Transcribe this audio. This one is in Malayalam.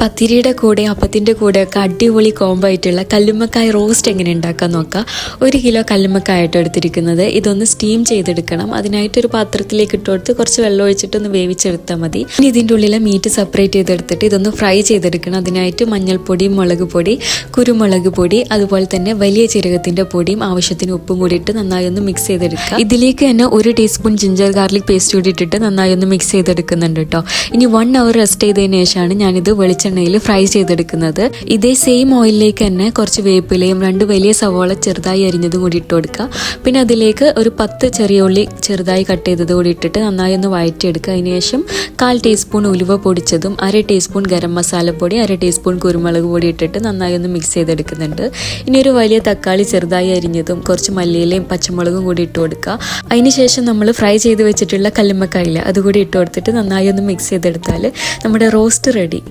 പത്തിരിയുടെ കൂടെ അപ്പത്തിൻ്റെ കൂടെയൊക്കെ അടിപൊളി കോംബോ ആയിട്ടുള്ള കല്ലുമ്മക്കായ റോസ്റ്റ് എങ്ങനെ ഉണ്ടാക്കാൻ നോക്കാം. 1 കിലോ കല്ലുമ്മക്കായിട്ട് എടുത്തിരിക്കുന്നത്. ഇതൊന്ന് സ്റ്റീം ചെയ്തെടുക്കണം. അതിനായിട്ടൊരു പാത്രത്തിലേക്ക് ഇട്ട് കൊടുത്ത് കുറച്ച് വെള്ളം ഒഴിച്ചിട്ടൊന്ന് വേവിച്ചെടുത്താൽ മതി. ഇനി ഇതിൻ്റെ ഉള്ളിലെ മീറ്റ് സെപ്പറേറ്റ് ചെയ്തെടുത്തിട്ട് ഇതൊന്ന് ഫ്രൈ ചെയ്തെടുക്കണം. അതിനായിട്ട് മഞ്ഞൾപ്പൊടി, മുളക് പൊടി, കുരുമുളക് പൊടി, അതുപോലെ തന്നെ വലിയ ജീരകത്തിൻ്റെ പൊടിയും ആവശ്യത്തിന് ഉപ്പും കൂടി ഇട്ട് നന്നായി ഒന്ന് മിക്സ് ചെയ്തെടുക്കുക. ഇതിലേക്ക് തന്നെ 1 ടീസ്പൂൺ ജിഞ്ചർ ഗാർലിക് പേസ്റ്റ് കൂടി ഇട്ടിട്ട് നന്നായി ഒന്ന് മിക്സ് ചെയ്തെടുക്കുന്നുണ്ട് കേട്ടോ. ഇനി 1 അവർ റെസ്റ്റ് ചെയ്തതിന് ശേഷമാണ് ഞാനിത് വെളിച്ചെണ്ണയിൽ ഫ്രൈ ചെയ്തെടുക്കുന്നത്. ഇതേ സെയിം ഓയിലിലേക്ക് തന്നെ കുറച്ച് വേപ്പിലയും 2 വലിയ സവോള ചെറുതായി അരിഞ്ഞതും കൂടി ഇട്ട് കൊടുക്കുക. പിന്നെ അതിലേക്ക് ഒരു 10 ചെറിയ ഉള്ളി ചെറുതായി കട്ട് ചെയ്തത് കൂടി ഇട്ടിട്ട് നന്നായി ഒന്ന് വഴറ്റിയെടുക്കുക. അതിനുശേഷം 1/4 ടീസ്പൂൺ ഉലുവ പൊടിച്ചതും 1/2 ടീസ്പൂൺ ഗരം മസാലപ്പൊടി 1/2 ടീസ്പൂൺ കുരുമുളക് പൊടി ഇട്ടിട്ട് നന്നായി ഒന്ന് മിക്സ് ചെയ്തെടുക്കുന്നുണ്ട്. ഇനി ഒരു വലിയ തക്കാളി ചെറുതായി അരിഞ്ഞതും കുറച്ച് മല്ലിയിലയും പച്ചമുളകും കൂടി ഇട്ട് കൊടുക്കുക. അതിനുശേഷം നമ്മൾ ഫ്രൈ ചെയ്ത് വെച്ചിട്ടുള്ള കല്ലുമ്മക്കായില്ല അതുകൂടി ഇട്ട് കൊടുത്തിട്ട് നന്നായി ഒന്ന് മിക്സ് ചെയ്തെടുത്താൽ നമ്മുടെ റോസ്റ്റ് റെഡി.